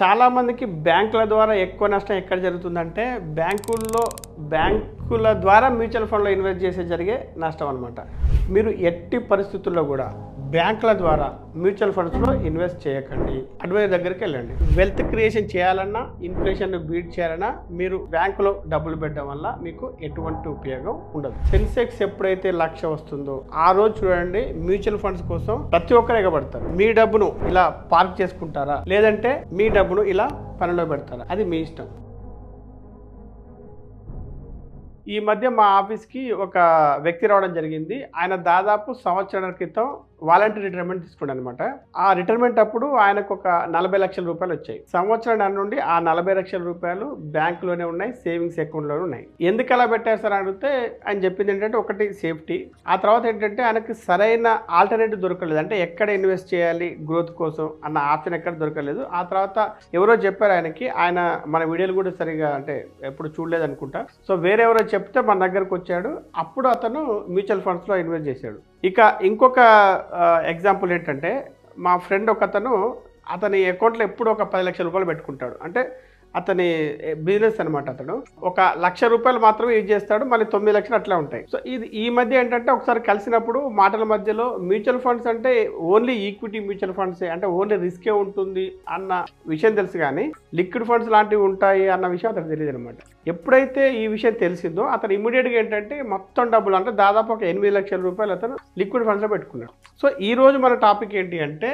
చాలా మందికి బ్యాంకుల ద్వారా ఎక్కువ నష్టం ఎక్కడ జరుగుతుందంటే బ్యాంకుల ద్వారా మ్యూచువల్ ఫండ్లో ఇన్వెస్ట్ చేసే జరిగే నష్టం అనమాట. మీరు ఎట్టి పరిస్థితుల్లో కూడా బ్యాంకుల ద్వారా మ్యూచువల్ ఫండ్స్లో ఇన్వెస్ట్ చేయకండి. అడ్వైజర్ దగ్గరికి వెళ్ళండి. వెల్త్ క్రియేషన్ చేయాలన్నా, ఇన్ఫ్లేషన్ను బీట్ చేయాలన్నా మీరు బ్యాంకులో డబ్బులు పెట్టడం వల్ల మీకు ఎటువంటి ఉపయోగం ఉండదు. సెన్సెక్స్ ఎప్పుడైతే 1,00,000 వస్తుందో ఆ రోజు చూడండి, మ్యూచువల్ ఫండ్స్ కోసం ప్రతి ఒక్కరు ఎగబడతారు. మీ డబ్బును ఇలా పార్క్ చేసుకుంటారా, లేదంటే మీ డబ్బును ఇలా పనిలో పెడతారా, అది మీ ఇష్టం. ఈ మధ్య మా ఆఫీస్కి ఒక వ్యక్తి రావడం జరిగింది. ఆయన దాదాపు సంవత్సరాల క్రితం వాలంటీర్ రిటైర్మెంట్ తీసుకున్నాడు అనమాట. ఆ రిటైర్మెంట్ అప్పుడు ఆయనకు ఒక 40 లక్షల రూపాయలు వచ్చాయి. సంవత్సరం నుండి ఆ 40 లక్షల రూపాయలు బ్యాంకులోనే ఉన్నాయి, సేవింగ్స్ అకౌంట్లోనే ఉన్నాయి. ఎందుకు అలా పెట్టారు సార్ అడిగితే ఆయన చెప్పింది ఏంటంటే, ఒకటి సేఫ్టీ, ఆ తర్వాత ఏంటంటే ఆయనకు సరైన ఆల్టర్నేటివ్ దొరకలేదు. అంటే ఎక్కడ ఇన్వెస్ట్ చేయాలి గ్రోత్ కోసం అన్న ఆప్షన్ ఎక్కడ దొరకలేదు. ఆ తర్వాత ఎవరో చెప్పారు ఆయనకి, ఆయన మన వీడియోలు కూడా సరిగా అంటే ఎప్పుడు చూడలేదు అనుకుంటా. సో వేరే ఎవరో చెప్తే మన దగ్గరకు వచ్చాడు. అప్పుడు అతను మ్యూచువల్ ఫండ్స్లో ఇన్వెస్ట్ చేశాడు. ఇక ఇంకొక ఎగ్జాంపుల్ ఏంటంటే, మా ఫ్రెండ్ అతని అకౌంట్లో ఎప్పుడు ఒక 10 లక్షల రూపాయలు పెట్టుకుంటాడు. అంటే అతని బిజినెస్ అనమాట. అతను ఒక 1,00,000 రూపాయలు మాత్రమే యూజ్ చేస్తాడు, మళ్ళీ 9 లక్షలు అట్లా ఉంటాయి. సో ఇది ఈ మధ్య ఏంటంటే ఒకసారి కలిసినప్పుడు మాటల మధ్యలో మ్యూచువల్ ఫండ్స్ అంటే ఓన్లీ ఈక్విటీ మ్యూచువల్ ఫండ్స్, అంటే ఓన్లీ రిస్కే ఉంటుంది అన్న విషయం తెలుసు, కానీ లిక్విడ్ ఫండ్స్ లాంటివి ఉంటాయి అన్న విషయం అతనికి తెలియదు అనమాట. ఎప్పుడైతే ఈ విషయం తెలిసిందో అతను ఇమీడియట్గా ఏంటంటే మొత్తం డబ్బులు, అంటే దాదాపు ఒక 8 లక్షల రూపాయలు అతను లిక్విడ్ ఫండ్స్లో పెట్టుకున్నాడు. సో ఈ రోజు మన టాపిక్ ఏంటి అంటే,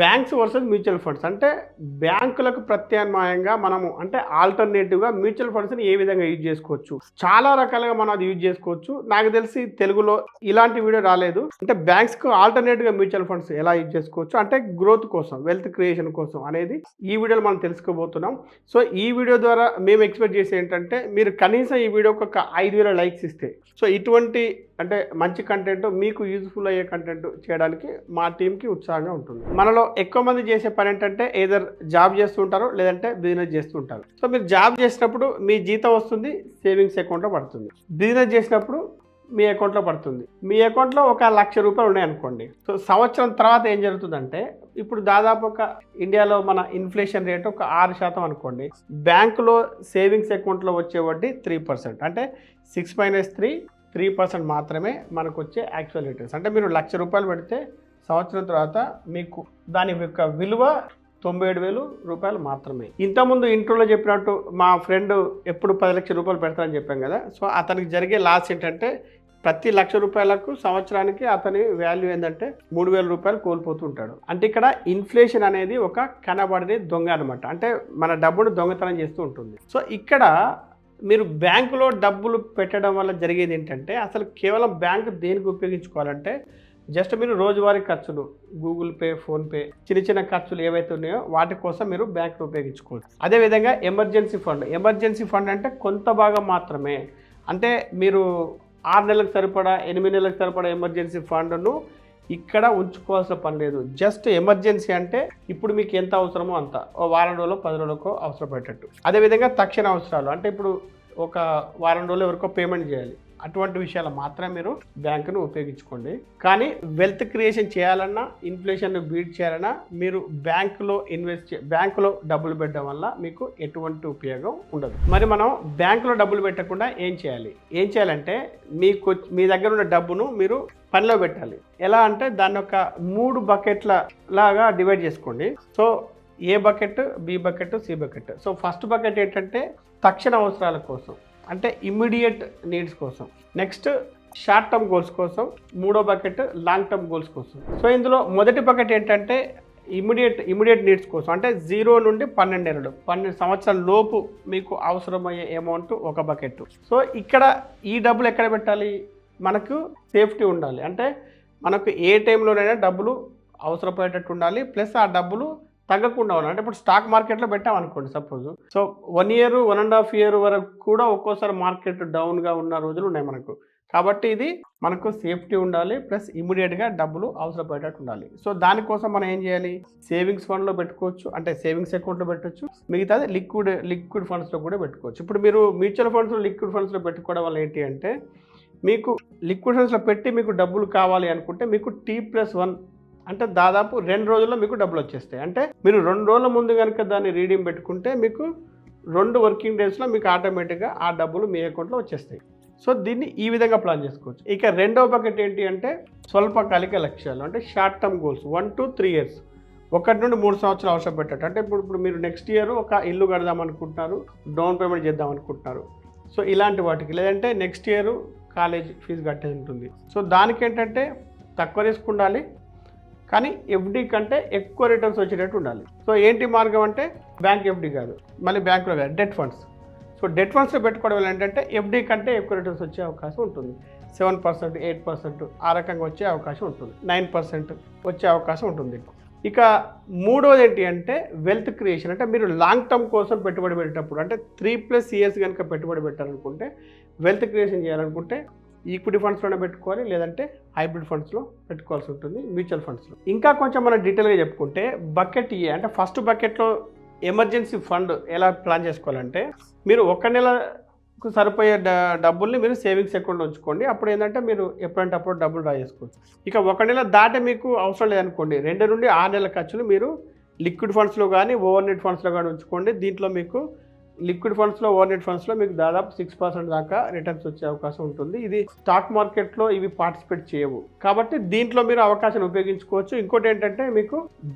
బ్యాంక్స్ వర్సెస్ మ్యూచువల్ ఫండ్స్. అంటే బ్యాంకులకు ప్రత్యామ్నాయంగా మనము, అంటే ఆల్టర్నేటివ్గా మ్యూచువల్ ఫండ్స్ని ఏ విధంగా యూజ్ చేసుకోవచ్చు. చాలా రకాలుగా మనం అది యూజ్ చేసుకోవచ్చు. నాకు తెలిసి తెలుగులో ఇలాంటి వీడియో రాలేదు. అంటే బ్యాంక్స్కు ఆల్టర్నేటివ్గా మ్యూచువల్ ఫండ్స్ ఎలా యూజ్ చేసుకోవచ్చు, అంటే గ్రోత్ కోసం, వెల్త్ క్రియేషన్ కోసం అనేది ఈ వీడియోలో మనం తెలుసుకోబోతున్నాం. సో ఈ వీడియో ద్వారా మేము ఎక్స్పెక్ట్ చేసే ఏంటంటే, మీరు కనీసం ఈ వీడియోకి ఒక 5,000 లైక్స్ ఇస్తే, సో ఇటువంటి అంటే మంచి కంటెంట్, మీకు యూజ్ఫుల్ అయ్యే కంటెంట్ చేయడానికి మా టీంకి ఉత్సాహంగా ఉంటుంది. మనలో ఎక్కువ మంది చేసే పని ఏంటంటే, ఏదర్ జాబ్ చేస్తూ ఉంటారు, లేదంటే బిజినెస్ చేస్తూ ఉంటారు. సో మీరు జాబ్ చేసినప్పుడు మీ జీతం వస్తుంది, సేవింగ్స్ అకౌంట్లో పడుతుంది. బిజినెస్ చేసినప్పుడు మీ అకౌంట్లో పడుతుంది. మీ అకౌంట్లో ఒక 1,00,000 రూపాయలు ఉన్నాయనుకోండి. సో సంవత్సరం తర్వాత ఏం జరుగుతుందంటే, ఇప్పుడు దాదాపు ఇండియాలో మన ఇన్ఫ్లేషన్ రేట్ ఒక 6% అనుకోండి. బ్యాంకులో సేవింగ్స్ అకౌంట్లో వచ్చే వడ్డీ 3%. అంటే 6 - 3% మాత్రమే మనకు వచ్చే యాక్చువల్ రిటర్న్స్. అంటే మీరు 1,00,000 రూపాయలు పెడితే సంవత్సరం తర్వాత మీకు దాని యొక్క విలువ 97,000 రూపాయలు మాత్రమే. ఇంతకుముందు ఇంట్రోలో చెప్పినట్టు మా ఫ్రెండ్ ఎప్పుడు 10 లక్షల రూపాయలు పెడతారని చెప్పాం కదా. సో అతనికి జరిగే లాస్ ఏంటంటే, ప్రతి 1,00,000 రూపాయలకు సంవత్సరానికి అతని వాల్యూ ఏంటంటే 3,000 రూపాయలు కోల్పోతూ ఉంటాడు. అంటే ఇక్కడ ఇన్ఫ్లేషన్ అనేది ఒక కనబడని దొంగ అనమాట. అంటే మన డబ్బును దొంగతనం చేస్తూ ఉంటుంది. సో ఇక్కడ మీరు బ్యాంకులో డబ్బులు పెట్టడం వల్ల జరిగేది ఏంటంటే, అసలు కేవలం బ్యాంకు దేనికి ఉపయోగించుకోవాలంటే, జస్ట్ మీరు రోజువారీ ఖర్చులు, గూగుల్ పే, ఫోన్పే, చిన్న చిన్న ఖర్చులు ఏవైతే ఉన్నాయో వాటి కోసం మీరు బ్యాంకును ఉపయోగించుకోవచ్చు. అదేవిధంగా ఎమర్జెన్సీ ఫండ్ అంటే కొంత భాగం మాత్రమే. అంటే మీరు 6 నెలలకు సరిపడా, 8 నెలలకు సరిపడా ఎమర్జెన్సీ ఫండ్ను ఇక్కడ ఉంచుకోవాల్సిన పని లేదు. జస్ట్ ఎమర్జెన్సీ అంటే ఇప్పుడు మీకు ఎంత అవసరమో అంత, ఓ వారం రోజులు 10 రోజులకో అవసరం పెట్టట్టు. అదేవిధంగా తక్షణ అవసరాలు, అంటే ఇప్పుడు ఒక వారం రోజులు ఎవరికో పేమెంట్ చేయాలి, అటువంటి విషయాలు మాత్రమే మీరు బ్యాంకును ఉపయోగించుకోండి. కానీ వెల్త్ క్రియేషన్ చేయాలన్నా, ఇన్ఫ్లేషన్ను బీట్ చేయాలన్నా మీరు బ్యాంకులో డబ్బులు పెట్టడం వల్ల మీకు ఎటువంటి ఉపయోగం ఉండదు. మరి మనం బ్యాంకులో డబ్బులు పెట్టకుండా ఏం చేయాలంటే, మీ దగ్గర ఉన్న డబ్బును మీరు పనిలో పెట్టాలి. ఎలా అంటే దాన్ని ఒక 3 బకెట్ల లాగా డివైడ్ చేసుకోండి. So A bucket, B bucket, C bucket. So first bucket ఏంటంటే తక్షణ అవసరాల కోసం, అంటే ఇమ్మీడియట్ నీడ్స్ కోసం. నెక్స్ట్ షార్ట్ టర్మ్ గోల్స్ కోసం. మూడో బకెట్ లాంగ్ టర్మ్ గోల్స్ కోసం. సో ఇందులో మొదటి బకెట్ ఏంటంటే ఇమ్మీడియట్ నీడ్స్ కోసం, అంటే 0 నుండి 12 సంవత్సరాల లోపు మీకు అవసరమయ్యే అమౌంట్ ఒక బకెట్. సో ఇక్కడ ఈ డబ్బులు ఎక్కడ పెట్టాలి, మనకు సేఫ్టీ ఉండాలి. అంటే మనకు ఏ టైంలోనైనా డబ్బులు అవసరపడేటట్టు ఉండాలి, ప్లస్ ఆ డబ్బులు తగ్గకుండా ఉండాలి. అంటే ఇప్పుడు స్టాక్ మార్కెట్లో పెట్టామనుకోండి సపోజ్, సో 1 year, 1.5 year వరకు కూడా ఒక్కోసారి మార్కెట్ డౌన్గా ఉన్న రోజులు ఉన్నాయి మనకు. కాబట్టి ఇది మనకు సేఫ్టీ ఉండాలి, ప్లస్ ఇమీడియట్గా డబ్బులు అవసరపడేటట్టు ఉండాలి. సో దానికోసం మనం ఏం చేయాలి, సేవింగ్స్ ఫండ్లో పెట్టుకోవచ్చు, అంటే సేవింగ్స్ అకౌంట్లో పెట్టచ్చు. మిగతాది లిక్విడ్ ఫండ్స్లో కూడా పెట్టుకోవచ్చు. ఇప్పుడు మీరు మ్యూచువల్ ఫండ్స్లో, లిక్విడ్ ఫండ్స్లో పెట్టుకోవడం వల్ల ఏంటి అంటే, మీకు లిక్విడ్ ఫండ్స్లో పెట్టి మీకు డబ్బులు కావాలి అనుకుంటే మీకు T+1 అంటే దాదాపు 2 రోజుల్లో మీకు డబ్బులు వచ్చేస్తాయి. అంటే మీరు 2 రోజుల ముందు కనుక దాన్ని రీడింగ్ పెట్టుకుంటే మీకు 2 వర్కింగ్ డేస్లో మీకు ఆటోమేటిక్గా ఆ డబ్బులు మీ అకౌంట్లో వచ్చేస్తాయి. సో దీన్ని ఈ విధంగా ప్లాన్ చేసుకోవచ్చు. ఇక రెండవ బకెట్ ఏంటి అంటే స్వల్పకాలిక లక్ష్యాలు, అంటే short term goals 1 to 3 years, 1 నుండి 3 సంవత్సరాలు అవసరం పెట్టట్టు. అంటే ఇప్పుడు మీరు నెక్స్ట్ ఇయర్ ఒక ఇల్లు కడదాం అనుకుంటున్నారు, డౌన్ పేమెంట్ చేద్దాం అనుకుంటున్నారు. సో ఇలాంటి వాటికి, లేదంటే నెక్స్ట్ ఇయర్ కాలేజ్ ఫీజు కట్టేది ఉంటుంది. సో దానికి ఏంటంటే తక్కువ రిస్క్ ఉండాలి, కానీ ఎఫ్డి కంటే ఎక్కువ రిటర్న్స్ వచ్చేటట్టు ఉండాలి. సో ఏంటి మార్గం అంటే బ్యాంక్ ఎఫ్డి కాదు, మళ్ళీ బ్యాంకులో కాదు, డెట్ ఫండ్స్. సో డెట్ ఫండ్స్లో పెట్టుకోవడం వల్ల ఏంటంటే ఎఫ్డి కంటే ఎక్కువ రిటర్న్స్ వచ్చే అవకాశం ఉంటుంది. 7%, 8% ఆ రకంగా వచ్చే అవకాశం ఉంటుంది, 9% వచ్చే అవకాశం ఉంటుంది. ఇక మూడోది ఏంటి అంటే వెల్త్ క్రియేషన్. అంటే మీరు లాంగ్ టర్మ్ కోసం పెట్టుబడి పెట్టేటప్పుడు, అంటే 3+ years కనుక పెట్టుబడి పెట్టాలనుకుంటే, వెల్త్ క్రియేషన్ చేయాలనుకుంటే ఈక్విటీ ఫండ్స్లోనే పెట్టుకోవాలి, లేదంటే హైబ్రిడ్ ఫండ్స్లో పెట్టుకోవాల్సి ఉంటుంది, మ్యూచువల్ ఫండ్స్లో. ఇంకా కొంచెం మనం డీటెయిల్గా చెప్పుకుంటే బకెట్ ఏ, అంటే ఫస్ట్ బకెట్లో ఎమర్జెన్సీ ఫండ్ ఎలా ప్లాన్ చేసుకోవాలంటే, మీరు 1 నెలకు సరిపోయే డబ్బుల్ని మీరు సేవింగ్స్ అకౌంట్లో ఉంచుకోండి. అప్పుడు ఏంటంటే మీరు ఎప్పుడంటే అప్పుడు డబ్బులు డ్రా చేసుకోవచ్చు. ఇక 1 నెల దాటే మీకు అవసరం లేదనుకోండి, 2 నుండి 6 నెలల ఖర్చులు మీరు లిక్విడ్ ఫండ్స్లో కానీ ఓవర్ నెట్ ఫండ్స్లో కానీ ఉంచుకోండి. దీంట్లో మీకు లిక్విడ్ ఫండ్స్లో, ఓవర్ నెట్ ఫండ్స్లో మీకు దాదాపు 6% దాకా రిటర్న్స్ వచ్చే అవకాశం ఉంటుంది. ఇది స్టాక్ మార్కెట్లో ఇవి పార్టిసిపేట్ చేయవు, కాబట్టి దీంట్లో మీరు అవకాశాన్ని ఉపయోగించుకోవచ్చు. ఇంకోటి ఏంటంటే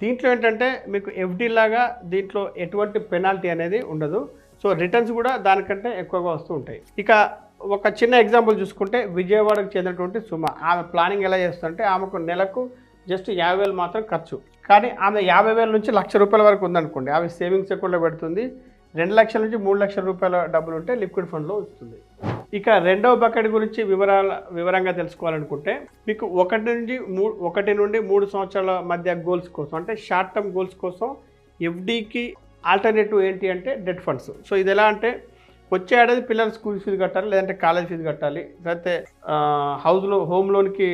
దీంట్లో ఏంటంటే మీకు ఎఫ్డి లాగా దీంట్లో ఎటువంటి పెనాల్టీ అనేది ఉండదు. సో రిటర్న్స్ కూడా దానికంటే ఎక్కువగా వస్తూ ఉంటాయి. ఇక ఒక చిన్న ఎగ్జాంపుల్ చూసుకుంటే, విజయవాడకు చెందినటువంటి సుమ, ఆమె ప్లానింగ్ ఎలా చేస్తుందంటే, ఆమెకు నెలకు జస్ట్ 50,000 మాత్రం ఖర్చు, కానీ ఆమె 50,000 నుంచి ₹1,00,000 వరకు ఉందనుకోండి, ఆమె సేవింగ్స్ అకౌంట్లో పెడుతుంది. 2 లక్షల నుంచి 3 లక్షల రూపాయల డబ్బులు ఉంటే లిక్విడ్ ఫండ్లో వస్తుంది. ఇక రెండవ బకెట్ గురించి వివరంగా తెలుసుకోవాలనుకుంటే, మీకు 1 నుండి 3 సంవత్సరాల మధ్య గోల్స్ కోసం, అంటే షార్ట్ టర్మ్ గోల్స్ కోసం ఎఫ్డీకి ఆల్టర్నేటివ్ ఏంటి అంటే డెట్ ఫండ్స్. సో ఇది ఎలా అంటే, వచ్చే ఏడాది పిల్లల స్కూల్ ఫీజు కట్టాలి, లేదంటే కాలేజ్ ఫీజు కట్టాలి, లేకపోతే హోమ్ లోన్కి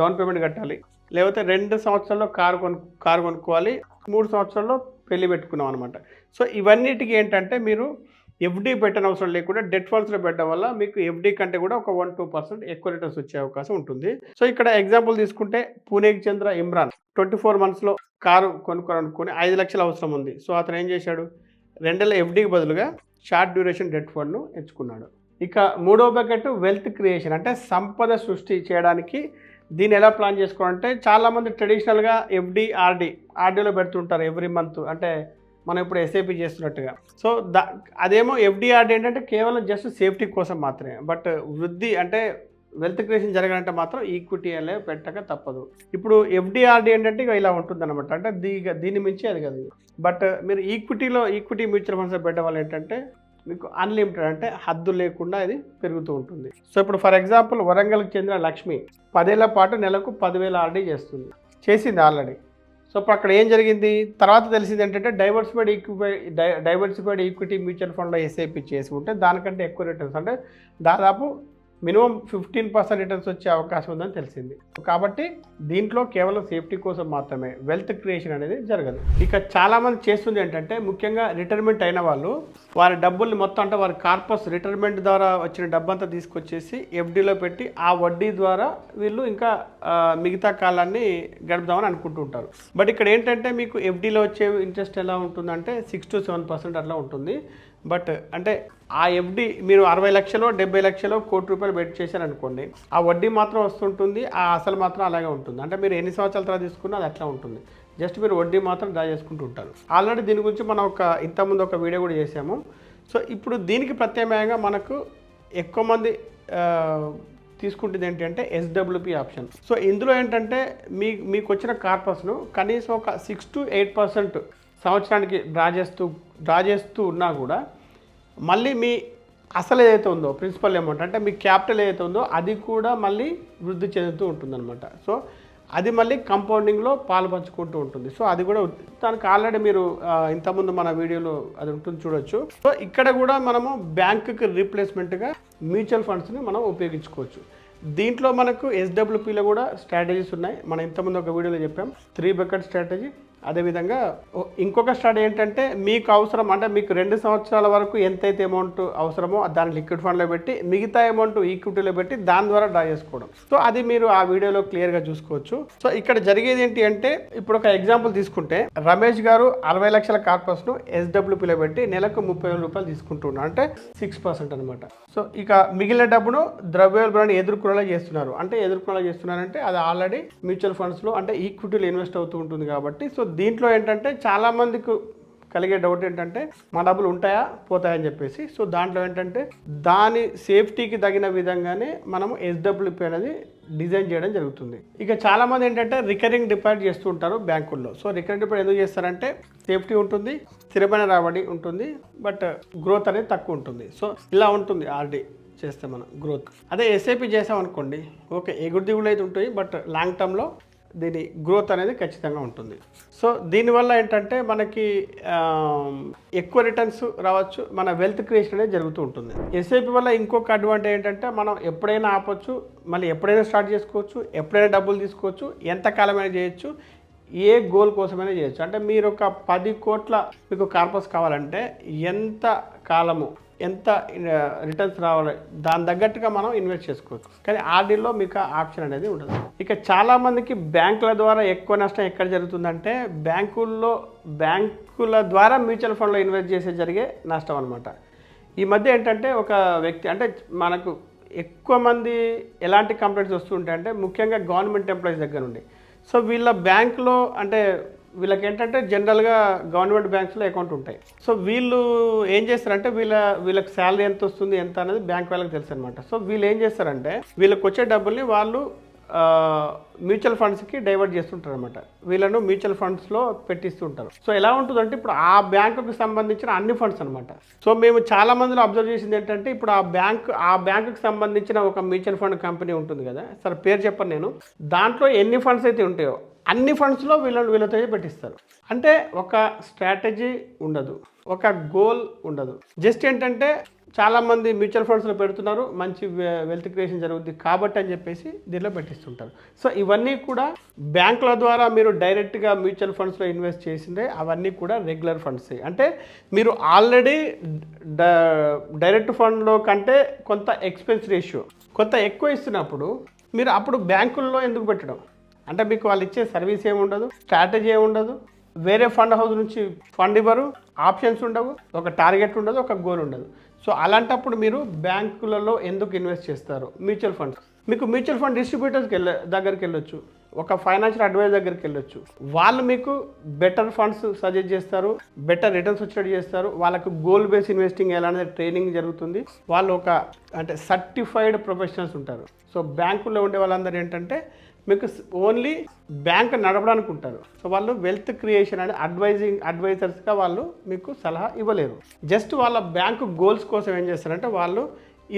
డౌన్ పేమెంట్ కట్టాలి, లేకపోతే 2 సంవత్సరాల్లో కారు కొనుక్కోవాలి, 3 సంవత్సరాల్లో పెళ్లి పెట్టుకున్నాం అనమాట. సో ఇవన్నిటికి ఏంటంటే మీరు ఎఫ్డి పెట్టని అవసరం లేకుండా డెట్ ఫండ్స్లో పెట్టడం వల్ల మీకు ఎఫ్డి కంటే కూడా ఒక 1-2% ఎక్కువ రిటర్న్స్ వచ్చే అవకాశం ఉంటుంది. సో ఇక్కడ ఎగ్జాంపుల్ తీసుకుంటే, పూణేకి చెందిన ఇమ్రాన్ 24 monthsలో కారు కొనుక్కోవాలనుకుని 5 లక్షలు అవసరం ఉంది. సో అతను ఏం చేశాడు, 2 నెలల ఎఫ్డీకి బదులుగా షార్ట్ డ్యూరేషన్ డెట్ ఫండ్ను ఎంచుకున్నాడు. ఇక మూడో బకెట్ వెల్త్ క్రియేషన్, అంటే సంపద సృష్టి చేయడానికి దీన్ని ఎలా ప్లాన్ చేసుకోవాలంటే, చాలామంది ట్రెడిషనల్గా ఎఫ్డి, ఆర్డీలో పెడుతుంటారు ఎవ్రీ మంత్, అంటే మనం ఇప్పుడు ఎస్ఐపి చేస్తున్నట్టుగా. సో అదేమో ఎఫ్డి, ఆర్డీ ఏంటంటే కేవలం జస్ట్ సేఫ్టీ కోసం మాత్రమే. బట్ వృద్ధి అంటే వెల్త్ క్రియేషన్ జరగాలంటే మాత్రం ఈక్విటీ అనేది పెట్టక తప్పదు. ఇప్పుడు ఎఫ్డి, ఆర్డీ ఏంటంటే ఇక ఇలా ఉంటుందన్నమాట, అంటే దీన్ని మించి అది కాదు. బట్ మీరు ఈక్విటీ మ్యూచువల్ ఫండ్స్ పెట్టడం వల్ల ఏంటంటే మీకు అన్లిమిటెడ్, అంటే హద్దు లేకుండా ఇది పెరుగుతూ ఉంటుంది. సో ఇప్పుడు ఫర్ ఎగ్జాంపుల్ వరంగల్కి చెందిన లక్ష్మి 10 ఏళ్ల పాటు నెలకు 10,000 ఆర్డీ చేసింది ఆల్రెడీ. సో ఇప్పుడు అక్కడ ఏం జరిగింది, తర్వాత తెలిసింది ఏంటంటే డైవర్సిఫైడ్ ఈక్విటీ మ్యూచువల్ ఫండ్లో ఎస్ఐపి చేసి ఉంటే దానికంటే ఎక్కువ రిటర్న్స్, అంటే దాదాపు మినిమం 15% రిటర్న్స్ వచ్చే అవకాశం ఉందని తెలిసింది. కాబట్టి దీంట్లో కేవలం సేఫ్టీ కోసం మాత్రమే, వెల్త్ క్రియేషన్ అనేది జరగదు. ఇక చాలామంది చేస్తుంది ఏంటంటే, ముఖ్యంగా రిటైర్మెంట్ అయిన వాళ్ళు వారి డబ్బుల్ని మొత్తం, అంటే వారి కార్పస్ రిటైర్మెంట్ ద్వారా వచ్చిన డబ్బంతా తీసుకొచ్చేసి ఎఫ్డీలో పెట్టి ఆ వడ్డీ ద్వారా వీళ్ళు ఇంకా మిగతా కాలాన్ని గడుపుదామని అనుకుంటుంటారు. బట్ ఇక్కడ ఏంటంటే మీకు ఎఫ్డీలో వచ్చే ఇంట్రెస్ట్ ఎలా ఉంటుందంటే 6-7% అట్లా ఉంటుంది. బట్ అంటే ఆ ఎఫ్డి మీరు 60 లక్షలు, 70 లక్షలు, ₹1,00,00,000 బెట్ చేశారనుకోండి, ఆ వడ్డీ మాత్రం వస్తుంటుంది, ఆ అసలు మాత్రం అలాగే ఉంటుంది. అంటే మీరు ఎన్ని సంవత్సరాల తర్వాత తీసుకున్నా అది అట్లా ఉంటుంది, జస్ట్ మీరు వడ్డీ మాత్రం డ్రా చేసుకుంటూ ఉంటారు. ఆల్రెడీ దీని గురించి మనం ఇంతకుముందు ఒక వీడియో కూడా చేసాము. సో ఇప్పుడు దీనికి ప్రత్యామ్నాయంగా మనకు ఎక్కువ మంది తీసుకుంటుంది ఏంటంటే ఎస్డబ్ల్యూపీ ఆప్షన్. సో ఇందులో ఏంటంటే మీకు వచ్చిన కార్పస్ను కనీసం ఒక 6-8% సంవత్సరానికి డ్రా చేస్తూ ఉన్నా కూడా మళ్ళీ మీ అసలు ఏదైతే ఉందో ప్రిన్సిపల్ అమౌంట్, అంటే మీ క్యాపిటల్ ఏదైతే ఉందో అది కూడా మళ్ళీ వృద్ధి చెందుతూ ఉంటుందన్నమాట. సో అది మళ్ళీ కంపౌండింగ్లో పాలు పంచుకుంటూ ఉంటుంది. సో అది కూడా దానికి ఆల్రెడీ మీరు ఇంతకుముందు మన వీడియోలో అది ఉంటుంది చూడొచ్చు. సో ఇక్కడ కూడా మనము బ్యాంకుకి రీప్లేస్మెంట్గా మ్యూచువల్ ఫండ్స్ని మనం ఉపయోగించుకోవచ్చు. దీంట్లో మనకు ఎస్డబ్ల్యూపీలో కూడా స్ట్రాటజీస్ ఉన్నాయి. మనం ఇంతకుముందు ఒక వీడియోలో చెప్పాం 3 బకెట్ స్ట్రాటజీ, అదేవిధంగా ఇంకొక స్టడీ ఏంటంటే మీకు అవసరం అంటే మీకు 2 సంవత్సరాల వరకు ఎంతైతే అమౌంట్ అవసరమో దాన్ని లిక్విడ్ ఫండ్లో పెట్టి మిగతా అమౌంట్ ఈక్విటీలో పెట్టి దాని ద్వారా డ్రా చేసుకోవడం. సో అది మీరు ఆ వీడియోలో క్లియర్గా చూసుకోవచ్చు. సో ఇక్కడ జరిగేది ఏంటి అంటే ఇప్పుడు ఒక ఎగ్జాంపుల్ తీసుకుంటే రమేష్ గారు 60 లక్షల కార్పస్ను ఎస్డబ్ల్యూపీలో పెట్టి నెలకు 30,000 రూపాయలు తీసుకుంటున్నారు, అంటే 6% అనమాట. సో ఇక మిగిలిన డబ్బును ద్రవ్యోల్బణాన్ని ఎదుర్కొనేలా చేస్తున్నారు. అంటే ఎదుర్కొనేలా చేస్తున్నారంటే అది ఆల్రెడీ మ్యూచువల్ ఫండ్స్లో అంటే ఈక్విటీలో ఇన్వెస్ట్ అవుతూ ఉంటుంది కాబట్టి. సో దీంట్లో ఏంటంటే చాలామందికి కలిగే డౌట్ ఏంటంటే మా డబ్బులు ఉంటాయా పోతాయని చెప్పేసి. సో దాంట్లో ఏంటంటే దాని సేఫ్టీకి తగిన విధంగానే మనము ఎస్డబ్ల్యూపీ అనేది డిజైన్ చేయడం జరుగుతుంది. ఇక చాలామంది ఏంటంటే రికరింగ్ డిపాజిట్ చేస్తూ ఉంటారు బ్యాంకుల్లో. సో రికరింగ్ డిపాజిట్ ఎందుకు చేస్తారంటే సేఫ్టీ ఉంటుంది, స్థిరమైన రాబడి ఉంటుంది, బట్ గ్రోత్ అనేది తక్కువ ఉంటుంది. సో ఇలా ఉంటుంది ఆర్డీ చేస్తే మనం గ్రోత్. అదే ఎస్ఐపి చేసాం అనుకోండి, ఓకే ఎగుడు దిగుడు అయితే ఉంటుంది, బట్ లాంగ్ టర్మ్లో దీని గ్రోత్ అనేది ఖచ్చితంగా ఉంటుంది. సో దీనివల్ల ఏంటంటే మనకి ఎక్కువ రిటర్న్స్ రావచ్చు, మన వెల్త్ క్రియేషన్ అనేది జరుగుతూ ఉంటుంది. ఎస్ఐపి వల్ల ఇంకొక అడ్వాంటేజ్ ఏంటంటే మనం ఎప్పుడైనా ఆపొచ్చు, మళ్ళీ ఎప్పుడైనా స్టార్ట్ చేసుకోవచ్చు, ఎప్పుడైనా డబ్బులు తీసుకోవచ్చు, ఎంత కాలమైనా చేయొచ్చు, ఏ గోల్ కోసమైనా చేయొచ్చు. అంటే మీరు ఒక 10 కోట్ల మీకు కార్పస్ కావాలంటే ఎంత కాలము ఎంత రిటర్న్స్ రావాలి దాని తగ్గట్టుగా మనం ఇన్వెస్ట్ చేసుకోవచ్చు. కానీ ఆర్డీలో మీకు ఆప్షన్ అనేది ఉండదు. ఇక చాలామందికి బ్యాంకుల ద్వారా ఎక్కువ నష్టం ఎక్కడ జరుగుతుందంటే బ్యాంకుల ద్వారా మ్యూచువల్ ఫండ్లో ఇన్వెస్ట్ చేసే జరిగే నష్టం అనమాట. ఈ మధ్య ఏంటంటే ఒక వ్యక్తి అంటే మనకు ఎక్కువ మంది ఎలాంటి కంప్లైంట్స్ వస్తుంటాయంటే ముఖ్యంగా గవర్నమెంట్ ఎంప్లాయీస్ దగ్గర నుండి. సో వీళ్ళ బ్యాంకులో అంటే వీళ్ళకి ఏంటంటే జనరల్గా గవర్నమెంట్ బ్యాంక్స్లో అకౌంట్ ఉంటాయి. సో వీళ్ళు ఏం చేస్తారంటే వీళ్ళకి శాలరీ ఎంత వస్తుంది ఎంత అనేది బ్యాంక్ వాళ్ళకి తెలుసు అనమాట. సో వీళ్ళు ఏం చేస్తారంటే వీళ్ళకి వచ్చే డబ్బుల్ని వాళ్ళు మ్యూచువల్ ఫండ్స్కి డైవర్ట్ చేస్తుంటారు అనమాట. వీళ్ళను మ్యూచువల్ ఫండ్స్లో పెట్టిస్తుంటారు. సో ఎలా ఉంటుందంటే ఇప్పుడు ఆ బ్యాంకుకి సంబంధించిన అన్ని ఫండ్స్ అనమాట. సో మేము చాలా మందిలో అబ్జర్వ్ చేసింది ఏంటంటే ఇప్పుడు ఆ బ్యాంకుకి సంబంధించిన ఒక మ్యూచువల్ ఫండ్ కంపెనీ ఉంటుంది కదా, సరే పేరు చెప్పను నేను, దాంట్లో ఎన్ని ఫండ్స్ అయితే ఉంటాయో అన్ని ఫండ్స్లో వీళ్ళతో పెట్టిస్తారు. అంటే ఒక స్ట్రాటజీ ఉండదు, ఒక గోల్ ఉండదు. జస్ట్ ఏంటంటే చాలామంది మ్యూచువల్ ఫండ్స్లో పెడుతున్నారు, మంచి వెల్త్ క్రియేషన్ జరుగుద్ది కాబట్టి అని చెప్పేసి దీనిలో పెట్టిస్తుంటారు. సో ఇవన్నీ కూడా బ్యాంకుల ద్వారా మీరు డైరెక్ట్గా మ్యూచువల్ ఫండ్స్లో ఇన్వెస్ట్ చేసిందే అవన్నీ కూడా రెగ్యులర్ ఫండ్సే. అంటే మీరు ఆల్రెడీ డైరెక్ట్ ఫండ్లో కంటే కొంత ఎక్స్పెన్స్ రేషియో కొంత ఎక్కువ ఇస్తున్నప్పుడు మీరు అప్పుడు బ్యాంకుల్లో ఎందుకు పెట్టడం? అంటే మీకు వాళ్ళు ఇచ్చే సర్వీస్ ఏముండదు, స్ట్రాటజీ ఏముండదు, వేరే ఫండ్ హౌస్ నుంచి ఫండ్ ఇవ్వరు, ఆప్షన్స్ ఉండవు, ఒక టార్గెట్ ఉండదు, ఒక గోల్ ఉండదు. సో అలాంటప్పుడు మీరు బ్యాంకులలో ఎందుకు ఇన్వెస్ట్ చేస్తారు? మ్యూచువల్ ఫండ్స్ మీకు మ్యూచువల్ ఫండ్ డిస్ట్రిబ్యూటర్స్కి దగ్గరికి వెళ్ళొచ్చు, ఒక ఫైనాన్షియల్ అడ్వైజర్ దగ్గరికి వెళ్ళొచ్చు. వాళ్ళు మీకు బెటర్ ఫండ్స్ సజెస్ట్ చేస్తారు, బెటర్ రిటర్న్స్ వచ్చేటట్టు చేస్తారు. వాళ్ళకు గోల్ బేస్ ఇన్వెస్టింగ్ ఎలా అనేది ట్రైనింగ్ జరుగుతుంది. వాళ్ళు ఒక అంటే సర్టిఫైడ్ ప్రొఫెషనల్స్ ఉంటారు. సో బ్యాంకుల్లో ఉండే వాళ్ళందరూ ఏంటంటే మీకు ఓన్లీ బ్యాంక్ నడపడానికి ఉంటారు. సో వాళ్ళు వెల్త్ క్రియేషన్ అండ్ అడ్వైజర్స్గా వాళ్ళు మీకు సలహా ఇవ్వలేరు. జస్ట్ వాళ్ళ బ్యాంకు గోల్స్ కోసం ఏం చేస్తారంటే వాళ్ళు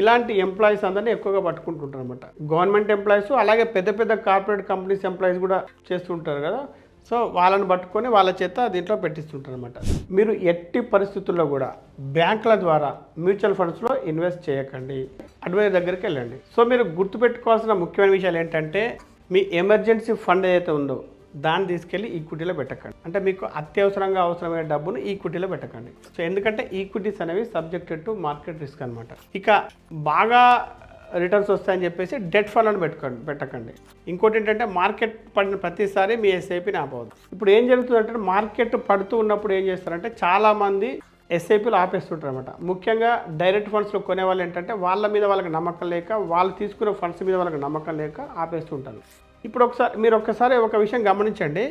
ఇలాంటి ఎంప్లాయీస్ అందరినీ ఎక్కువగా పట్టుకుంటుంటారు అనమాట. గవర్నమెంట్ ఎంప్లాయీస్ అలాగే పెద్ద పెద్ద కార్పొరేట్ కంపెనీస్ ఎంప్లాయీస్ కూడా చేస్తుంటారు కదా. సో వాళ్ళని పట్టుకొని వాళ్ళ చేత దీంట్లో పెట్టిస్తుంటారు అనమాట. మీరు ఎట్టి పరిస్థితుల్లో కూడా బ్యాంకుల ద్వారా మ్యూచువల్ ఫండ్స్లో ఇన్వెస్ట్ చేయకండి, అడ్వైజర్ దగ్గరికి వెళ్ళండి. సో మీరు గుర్తుపెట్టుకోవాల్సిన ముఖ్యమైన విషయాలు ఏంటంటే మీ ఎమర్జెన్సీ ఫండ్ ఏదైతే ఉందో దాన్ని తీసుకెళ్ళి ఈక్విటీలో పెట్టకండి. అంటే మీకు అత్యవసరంగా అవసరమైన డబ్బును ఈక్విటీలో పెట్టకండి. సో ఎందుకంటే ఈక్విటీస్ అనేవి సబ్జెక్టెడ్ టు మార్కెట్ రిస్క్ అనమాట. ఇక బాగా రిటర్న్స్ వస్తాయని చెప్పేసి డెట్ ఫండ్లను పెట్టకండి. ఇంకోటి ఏంటంటే మార్కెట్ పడిన ప్రతిసారి మీ ఎస్ఐపిని ఆపవద్దు. ఇప్పుడు ఏం జరుగుతుందంటే మార్కెట్ పడుతూ ఉన్నప్పుడు ఏం చేస్తారంటే చాలామంది ఎస్ఐపీలు ఆపేస్తుంటారు అనమాట. ముఖ్యంగా డైరెక్ట్ ఫండ్స్లో కొనే వాళ్ళు ఏంటంటే వాళ్ళ మీద వాళ్ళకి నమ్మకం లేక, వాళ్ళు తీసుకునే ఫండ్స్ మీద వాళ్ళకి నమ్మకం లేక ఆపేస్తుంటారు. ఇప్పుడు మీరు ఒక్కసారి ఒక విషయం గమనించండి.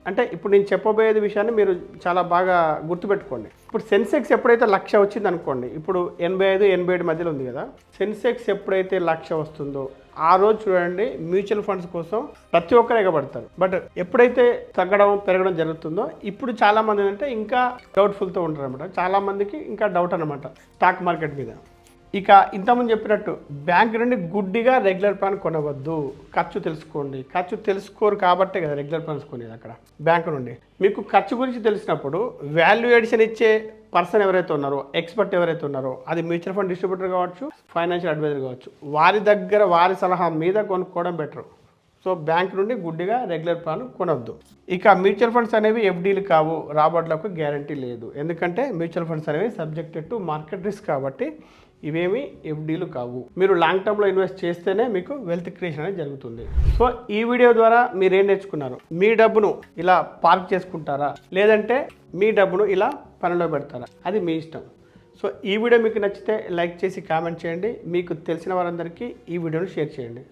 అంటే ఇప్పుడు నేను చెప్పబోయే విషయాన్ని మీరు చాలా బాగా గుర్తుపెట్టుకోండి. ఇప్పుడు సెన్సెక్స్ ఎప్పుడైతే 1,00,000 వచ్చింది అనుకోండి, ఇప్పుడు 85-87 మధ్యలో ఉంది కదా, సెన్సెక్స్ ఎప్పుడైతే 1,00,000 వస్తుందో ఆ రోజు చూడండి మ్యూచువల్ ఫండ్స్ కోసం ప్రతి ఒక్కరు ఎగబడతారు. బట్ ఎప్పుడైతే తగ్గడం పెరగడం జరుగుతుందో ఇప్పుడు చాలా మంది అంటే ఇంకా డౌట్ఫుల్తో ఉంటారు అనమాట. చాలా మందికి ఇంకా డౌట్ అనమాట స్టాక్ మార్కెట్ మీద. ఇక ఇంతకుముందు చెప్పినట్టు బ్యాంక్ నుండి గుడ్డిగా రెగ్యులర్ ప్లాన్ కొనవద్దు. ఖర్చు తెలుసుకోండి. ఖర్చు తెలుసుకోరు కాబట్టే కదా రెగ్యులర్ ప్లాన్స్ కొనేది. అక్కడ బ్యాంక్ నుండి మీకు ఖర్చు గురించి తెలిసినప్పుడు వాల్యూ ఎడిషన్ ఇచ్చే పర్సన్ ఎవరైతే ఉన్నారో, ఎక్స్పర్ట్ ఎవరైతే ఉన్నారో, అది మ్యూచువల్ ఫండ్ డిస్ట్రిబ్యూటర్ కావచ్చు, ఫైనాన్షియల్ అడ్వైజర్ కావచ్చు, వారి దగ్గర వారి సలహా మీద కొనుక్కోవడం బెటర్. సో బ్యాంక్ నుండి గుడ్డిగా రెగ్యులర్ ప్లాన్ కొనొద్దు. ఇక మ్యూచువల్ ఫండ్స్ అనేవి ఎఫ్డీలు కావు, రాబడులకు గ్యారంటీ లేదు. ఎందుకంటే మ్యూచువల్ ఫండ్స్ అనేవి సబ్జెక్టెడ్ టు మార్కెట్ రిస్క్ కాబట్టి ఇవేమి ఎఫ్డీలు కావు. మీరు లాంగ్ టర్మ్లో ఇన్వెస్ట్ చేస్తేనే మీకు వెల్త్ క్రియేషన్ అనేది జరుగుతుంది. సో ఈ వీడియో ద్వారా మీరు ఏం నేర్చుకున్నారు? మీ డబ్బును ఇలా పార్క్ చేసుకుంటారా, లేదంటే మీ డబ్బును ఇలా పనిలో పెడతారా? అది మీ ఇష్టం. సో ఈ వీడియో మీకు నచ్చితే లైక్ చేసి కామెంట్ చేయండి. మీకు తెలిసిన వారందరికీ ఈ వీడియోను షేర్ చేయండి.